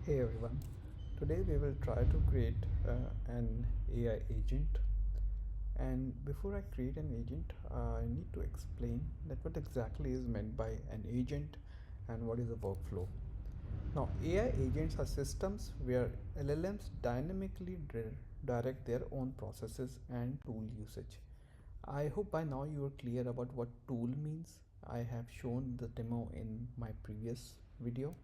Hey everyone, today we will try to create an AI agent, and before I create an agent I need to explain that what exactly is meant by an agent and what is a workflow. Now AI agents are systems where LLMs dynamically direct their own processes and tool usage. I hope by now you are clear about what tool means. I have shown the demo in my previous video.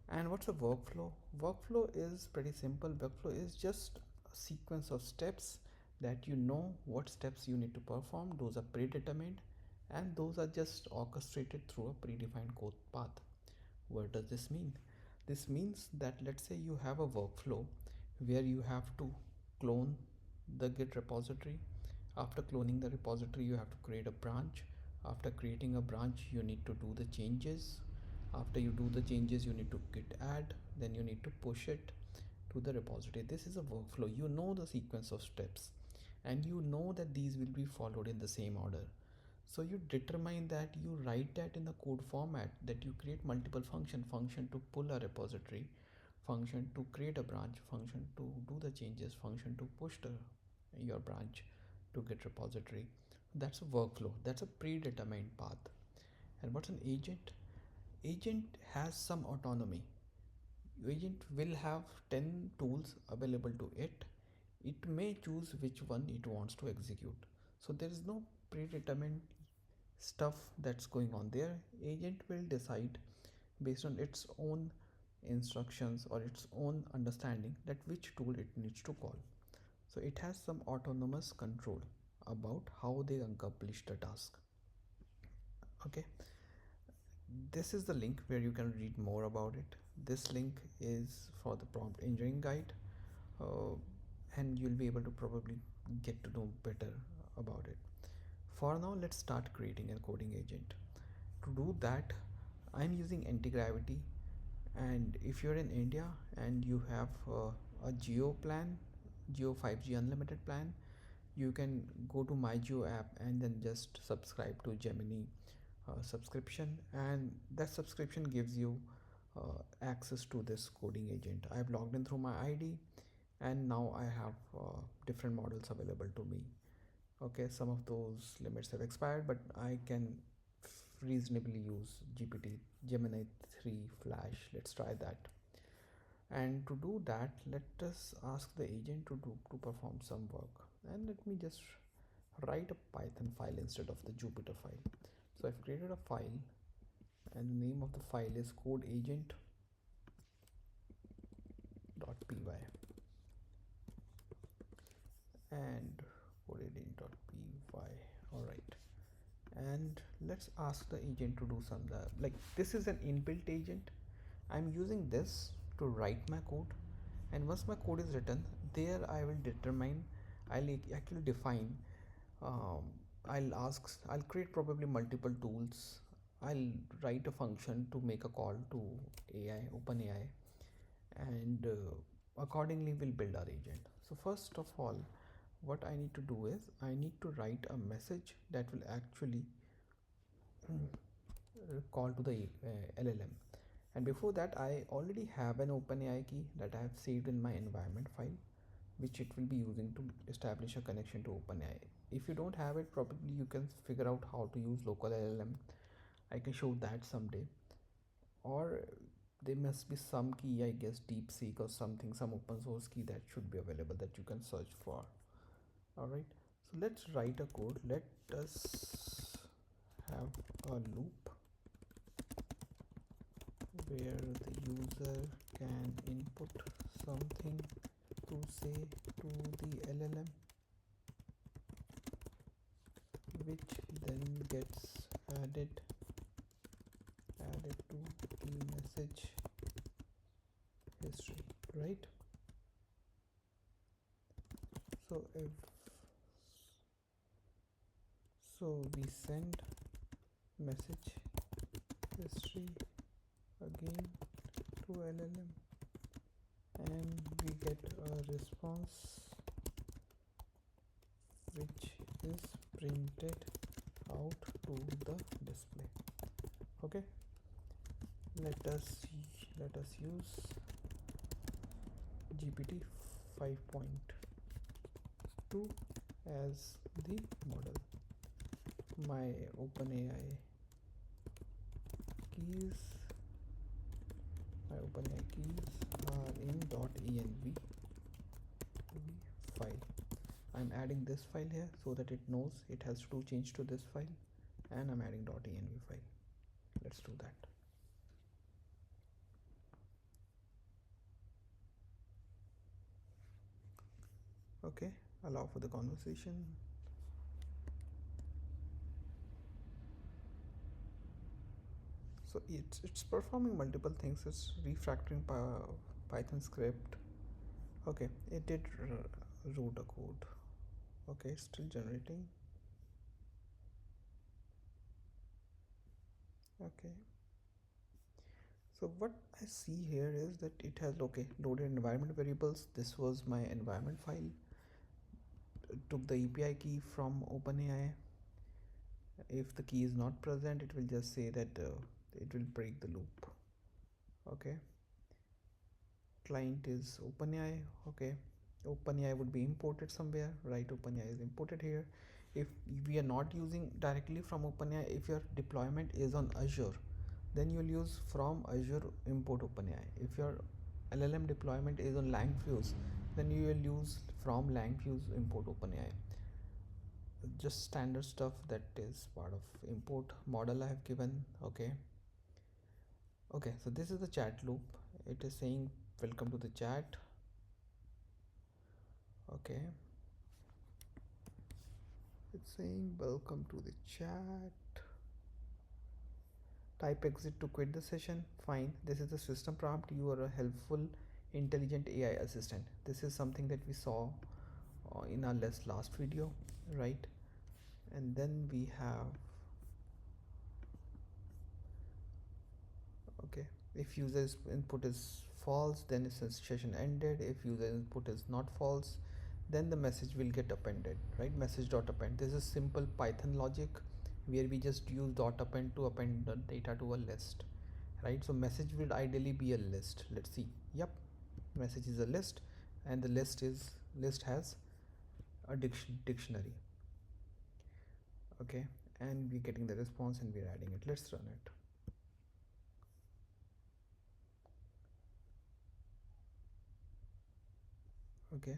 And what's a workflow? Workflow is pretty simple. Workflow is just a sequence of steps that you know what steps you need to perform. Those are predetermined and those are just orchestrated through a predefined code path. What does this mean? This means that let's say you have a workflow where you have to clone the Git repository. After cloning the repository, you have to create a branch. After creating a branch, you need to do the changes. After you do the changes, you need to git add, then you need to push it to the repository. This is a workflow. You know the sequence of steps and you know that these will be followed in the same order. So you determine that you write that in the code format, that you create multiple function to pull a repository, function to create a branch, function to do the changes, function to push your branch to Git repository. That's a workflow. That's a predetermined path. And what's an agent? Agent has some autonomy. Agent will have 10 tools available to it. It may choose which one it wants to execute. So there is no predetermined stuff that's going on there. Agent will decide based on its own instructions or its own understanding that which tool it needs to call. So it has some autonomous control about how they accomplish the task. Okay, this is the link where you can read more about it. This link is for the prompt engineering guide, uh, and you'll be able to probably get to know better about it. For now, let's start creating a coding agent. To do that, I'm using anti-gravity, and if you're in India and you have a Geo plan, Geo 5G unlimited plan, you can go to my Geo app and then just subscribe to Gemini subscription, and that subscription gives you access to this coding agent. I've logged in through my ID and now I have different models available to me. Okay, some of those limits have expired, but I can reasonably use GPT Gemini 3 Flash. Let's try that. And to do that, let us ask the agent to perform some work. And let me just write a Python file instead of the Jupyter file. So I've created a file and the name of the file is codeagent.py, and codeagent.py. All right, and let's ask the agent to do some like this is an inbuilt agent. I'm using this to write my code, and once my code is written there I will determine, I'll actually define, um, I'll create probably multiple tools. I'll write a function to make a call to AI, OpenAI, and accordingly we'll build our agent. So first of all, what I need to do is I need to write a message that will actually call to the LLM. And before that, I already have an OpenAI key that I have saved in my environment file, which it will be using to establish a connection to OpenAI. If you don't have it, probably you can figure out how to use local LLM. I can show that someday. Or there must be some key, I guess DeepSeek or something, some open source key that should be available that you can search for. All right, so let's write a code. Let us have a loop where the user can input something to say to the LLM, which then gets added to the message history, right? So if we send message history again to LLM and we get a response which is printed out to the display. Okay, let us Let us use GPT 5.2 as the model. My OpenAI keys, my OpenAI keys are in .env file. I'm adding this file here so that it knows it has to change to this file, and I'm adding .env file. Let's do that. Okay, allow for the conversation. So it's performing multiple things. It's refactoring Python script. Okay, it did root a code. Okay, it's still generating. Okay, so what I see here is that it has loaded environment variables. This was my environment file. It took the API key from OpenAI. If the key is not present, it will just say that it will break the loop. Okay, client is OpenAI. Okay, OpenAI would be imported somewhere, right? OpenAI is imported here. If we are not using directly from OpenAI, if your deployment is on Azure, then you'll use from Azure import OpenAI. If your LLM deployment is on LangFuse, then you will use from LangFuse import OpenAI. Just standard stuff that is part of import model I have given. Okay, so this is the chat loop. It is saying welcome to the chat. Okay, it's saying welcome to the chat. Type exit to quit the session. Fine, this is the system prompt. You are a helpful intelligent AI assistant. This is something that we saw in our last video, right? And then we have, okay, if user's input is false, then it's session ended. If user input is not false, then the message will get appended, right? Message dot append. This is simple Python logic where we just use dot append to append the data to a list, right? So message will ideally be a list. Let's see. Yep, message is a list, and the list has a dictionary. Okay, and we're getting the response and we're adding it. Let's run it. Okay,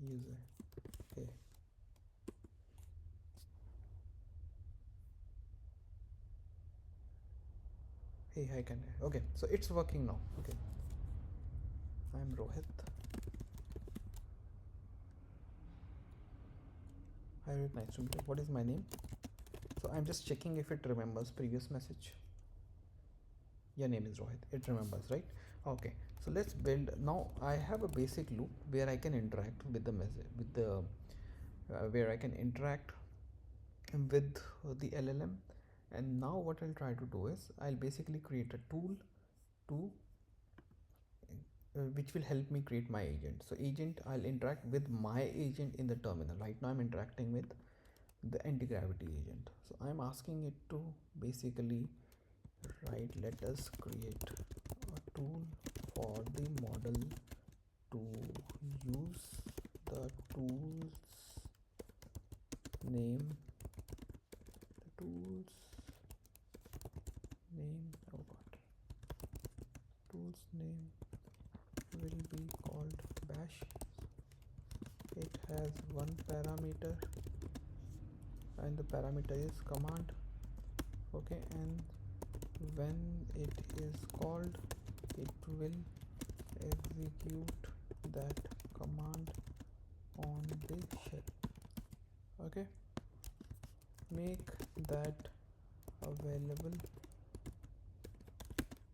user, hey, hey, hi, can I? Okay, so it's working now. Okay, I'm Rohit. Hi Rohit, nice to meet you. What is my name? So I'm just checking if it remembers previous message. Your name is Rohit. It remembers, right? Okay, so let's build. Now I have a basic loop where I can interact with the message, with the where I can interact with the LLM. And now what I'll try to do is I'll basically create a tool to which will help me create my agent. So agent, I'll interact with my agent in the terminal. Right now I'm interacting with the anti-gravity agent. So I'm asking it to basically write, let us create a tool for the model to use the tool's name, the tool's name, oh god, tool's name will be called bash. It has one parameter and the parameter is command. Okay, and when it is called, it will execute that command on the shell. Okay, make that available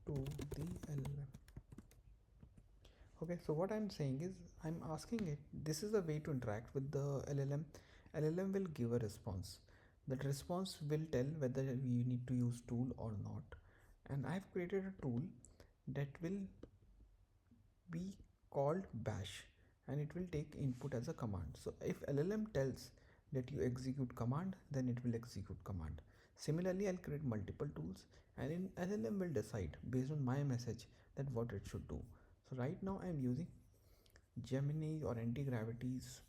to the LLM. Okay, so what I'm saying is I'm asking it, this is a way to interact with the LLM. LLM will give a response. That response will tell whether we need to use tool or not. And I've created a tool that will be called bash, and it will take input as a command. So if LLM tells that you execute command, then it will execute command. Similarly, I'll create multiple tools, and in LLM will decide based on my message that what it should do. So right now I'm using Gemini or anti-gravity's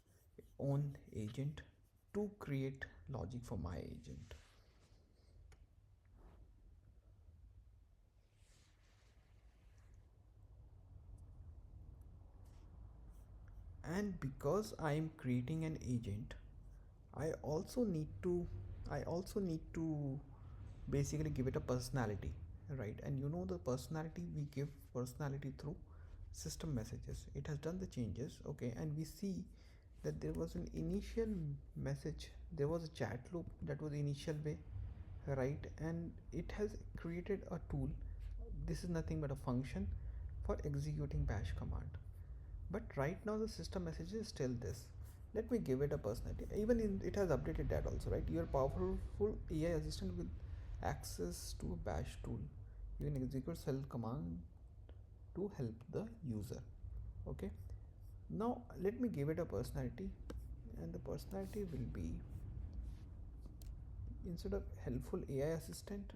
own agent to create logic for my agent. And because I am creating an agent, I also need to I also need to basically give it a personality, right? And you know the personality, we give personality through system messages. It has done the changes, okay, and we see that there was an initial message, there was a chat loop, that was the initial way, right? And it has created a tool. This is nothing but a function for executing bash command. But right now the system message is still this. Let me give it a personality. Even in it has updated that also, right? Your powerful AI assistant with access to a bash tool. You can execute shell command to help the user. Okay. Now let me give it a personality, and the personality will be, instead of helpful AI assistant,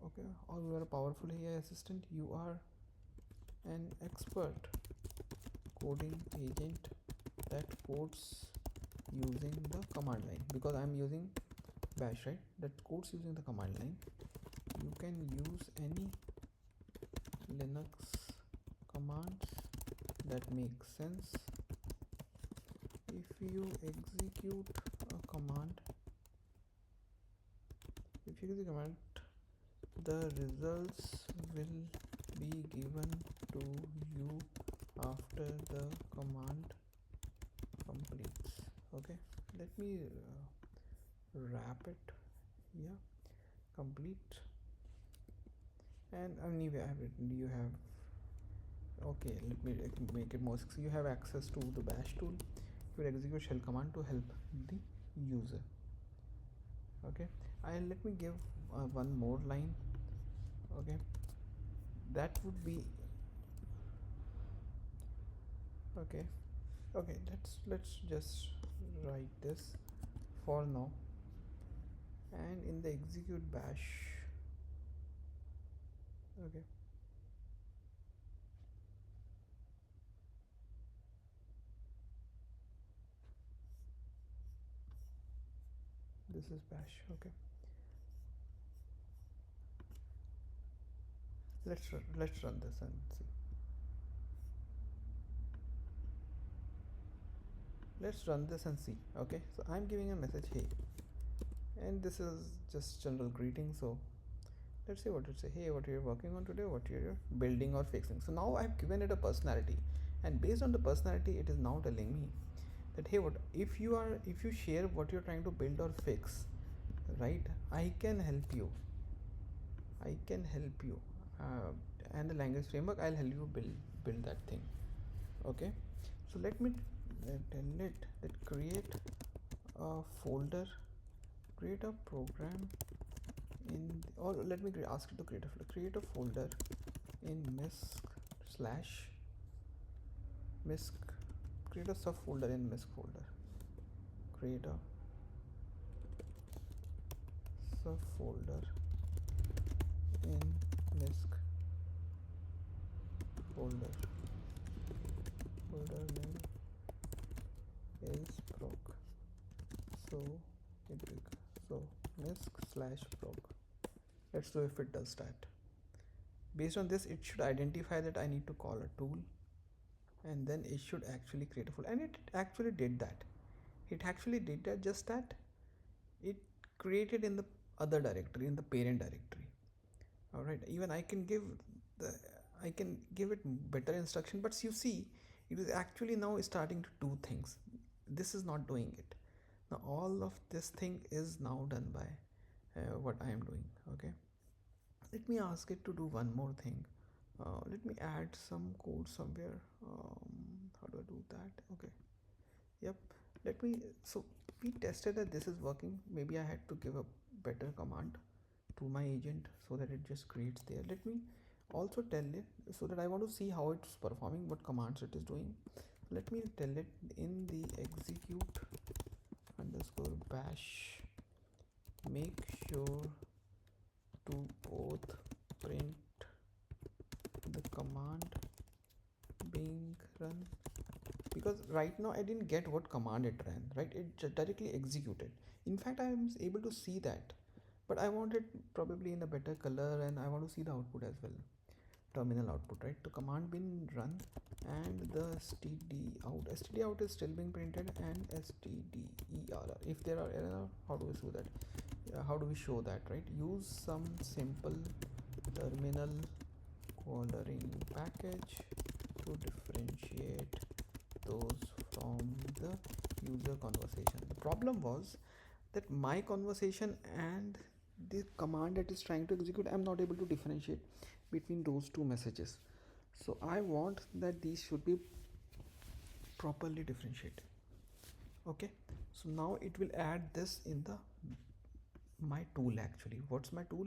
okay, or you are a powerful AI assistant, you are an expert coding agent that codes using the command line, because I'm using bash, right? That codes using the command line. You can use any Linux commands that make sense. If you execute a command, the results will be given to you after the command completes. Okay, let me wrap it. Yeah, complete. And anyway, I have written, you have, okay, let me make it more. So you have access to the bash tool. You execute shell command to help the user. Okay, I let me give one more line. Okay, that would be, okay, okay, let's just write this for now. And in the execute bash, okay, this is bash. Okay, let's run this and see. Let's run this and see. Okay, so I'm giving a message, hey, and this is just general greeting. So let's see what it say. Hey, what you're working on today, what you're building or fixing. So now I've given it a personality, and based on the personality, it is now telling me that, hey, what if you share what you're trying to build or fix, right? I can help you. I can help you. And the language framework, I'll help you build that thing. Okay, so let me tell it that create a folder, create a program in, or let me ask it to create a folder in misc slash misc, create a subfolder in misc folder, create a subfolder in misc folder, folder name is proc, so so misc slash proc. Let's do if it does that. Based on this, it should identify that I need to call a tool, and then it should actually create a folder, and it actually did that. It actually did that, just that it created in the other directory, in the parent directory. All right, even the I can give it better instruction, but you see, it is actually now starting to do things. This is not doing it. Now all of this thing is now done by what I am doing. Okay, let me ask it to do one more thing. Let me add some code somewhere. How do I do that? Okay, yep, let me, so we tested that this is working. Maybe I had to give a better command to my agent so that it just creates there. Let me also tell it, so that I want to see how it's performing, what commands it is doing. Let me tell it in the execute underscore bash, make sure to both print the command being run, because right now I didn't get what command it ran, right? It directly executed. In fact, I am able to see that, but I want it probably in a better color, and I want to see the output as well, terminal output, right? The command being run and the std out is still being printed, and stderr. If there are error, how do we show that? How do we show that, right? Use some simple terminal coloring package to differentiate those from the user conversation. The problem was that my conversation and the command that is trying to execute, I'm not able to differentiate between those two messages. So I want that these should be properly differentiated. Okay, so now it will add this in the my tool. Actually, what's my tool?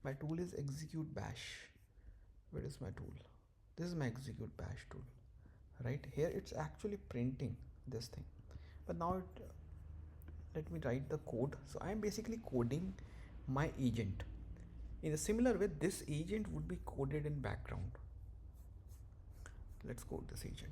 My tool is execute bash. Where is my tool? This is my execute bash tool. Right here it's actually printing this thing, but now let me write the code. So I am basically coding my agent. In a similar way, this agent would be coded in background. Let's code this agent.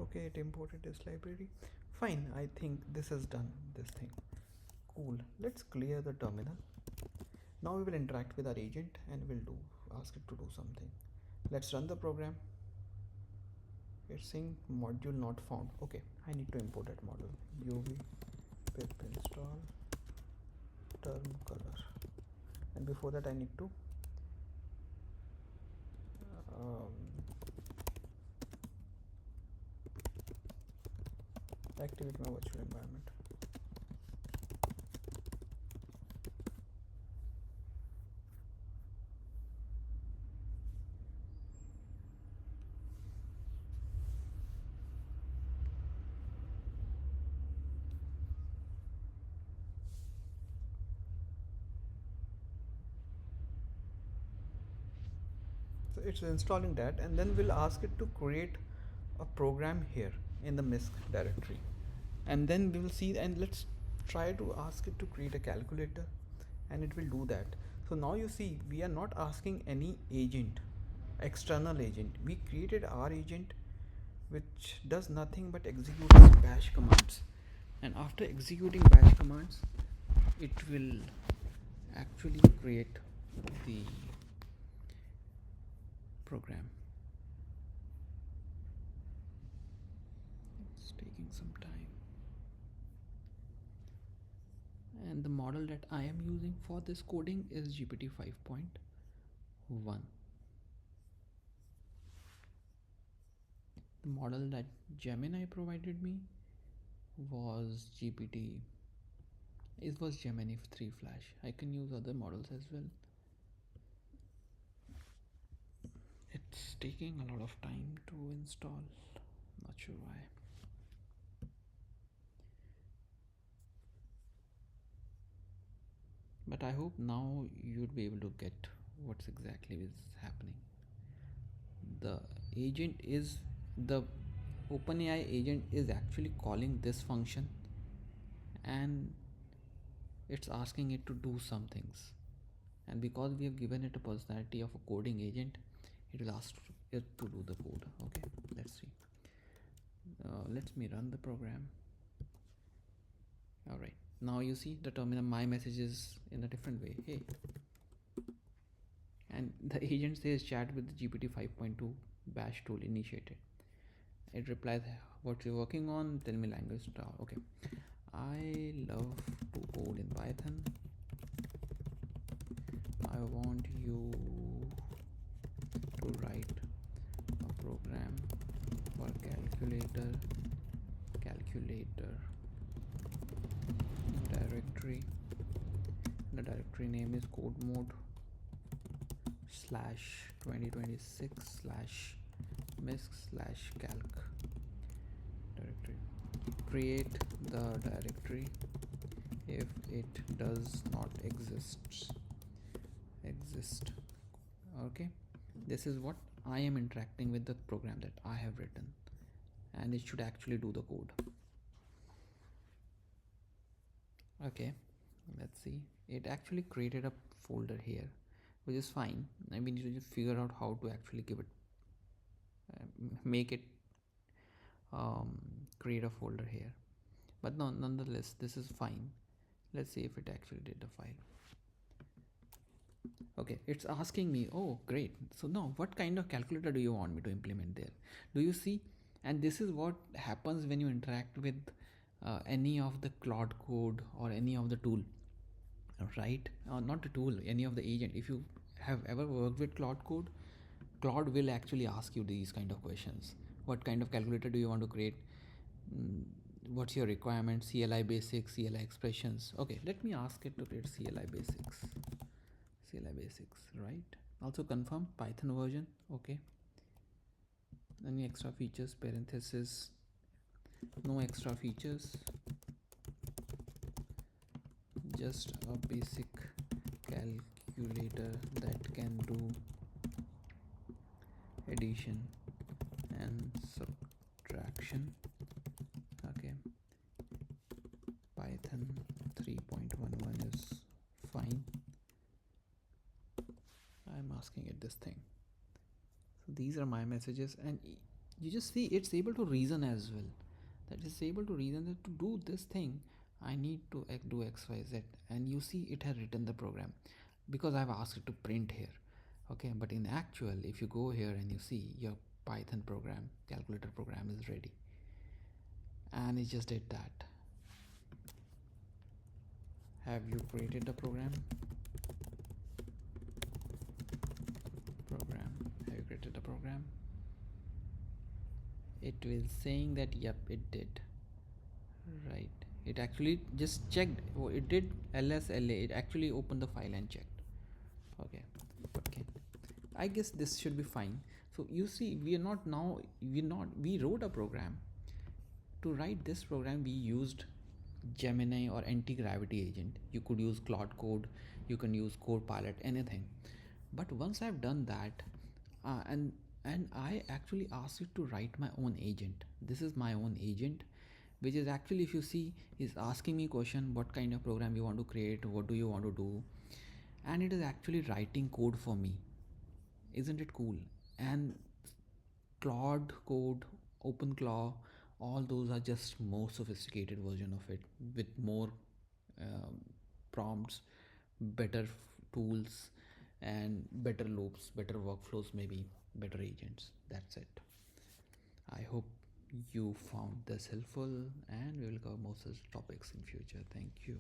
Okay, it imported this library. Fine, I think this has done this thing. Cool. Let's clear the terminal. Now we will interact with our agent and we'll ask it to do something. Let's run the program. It's saying module not found. Okay, I need to import that module. uv pip install term color, and before that I need to activate my virtual environment. So it's installing that, and then we'll ask it to create a program here in the misc directory, and then we will see, and let's try to ask it to create a calculator, and it will do that. So now you see we are not asking any agent, external agent. We created our agent which does nothing but executes bash commands, and after executing bash commands it will actually create the program. It's taking some time, and the model that I am using for this coding is GPT 5.1. The model that Gemini provided me was Gemini 3 Flash. I can use other models as well. It's taking a lot of time to install, not sure why. But I hope now you'd be able to get what's exactly is happening. The OpenAI agent is actually calling this function, and it's asking it to do some things. And because we have given it a personality of a coding agent, it will ask it to do the code. Okay, let's see. Let me run the program. All right, now you see the terminal, my message is in a different way. Hey, and the agent says chat with the GPT 5.2 bash tool initiated. It replies, what you're working on, tell me language style. Okay, I love to code in Python. I want you to write a program for calculator directory. The directory name is code mode /2026 misc slash calc directory. Create the directory if it does not exist. Okay, this is what I am interacting with the program that I have written, and it should actually do the code. Okay, let's see. It actually created a folder here, which is fine. I mean, you just figure out how to actually give it, make it create a folder here. But no, nonetheless, this is fine. Let's see if it actually did the file. Okay, it's asking me, oh, great. So now, what kind of calculator do you want me to implement there? Do you see? And this is what happens when you interact with any of the Claude code or any of the tool, right? Not the tool, any of the agent. If you have ever worked with Claude code, Claude will actually ask you these kind of questions. What kind of calculator do you want to create? Mm, what's your requirement? CLI basics, CLI expressions. Okay, let me ask it to create CLI basics. CLI basics, right? Also confirm Python version. Okay. Any extra features? Parenthesis. No extra features. Just a basic calculator that can do addition and subtraction. Okay, Python 3.11 is fine. I'm asking it this thing. So these are my messages, and you just see it's able to reason as well. That is able to reason that to do this thing I need to do XYZ, and you see it has written the program because I've asked it to print here. Okay, but in actual, if you go here and you see your Python program, calculator program is ready, and it just did that. Have you created the program? Have you created the program? It will saying that yep, it did. Right, it actually just checked. Oh, it did lsla. It actually opened the file and checked. Okay, okay, I guess this should be fine. So you see, we wrote a program. To write this program, we used Gemini or anti-gravity agent. You could use Claude code, you can use Copilot, anything. But once I've done that, uh, and and I actually asked it to write my own agent. This is my own agent, which is actually, if you see, is asking me question, what kind of program you want to create, what do you want to do, and it is actually writing code for me. Isn't it cool? And Claude code, OpenClaw, all those are just more sophisticated version of it with more um, prompts, better tools, and better loops, better workflows, maybe better agents. That's it. I hope you found this helpful, and we will cover more such topics in future. Thank you.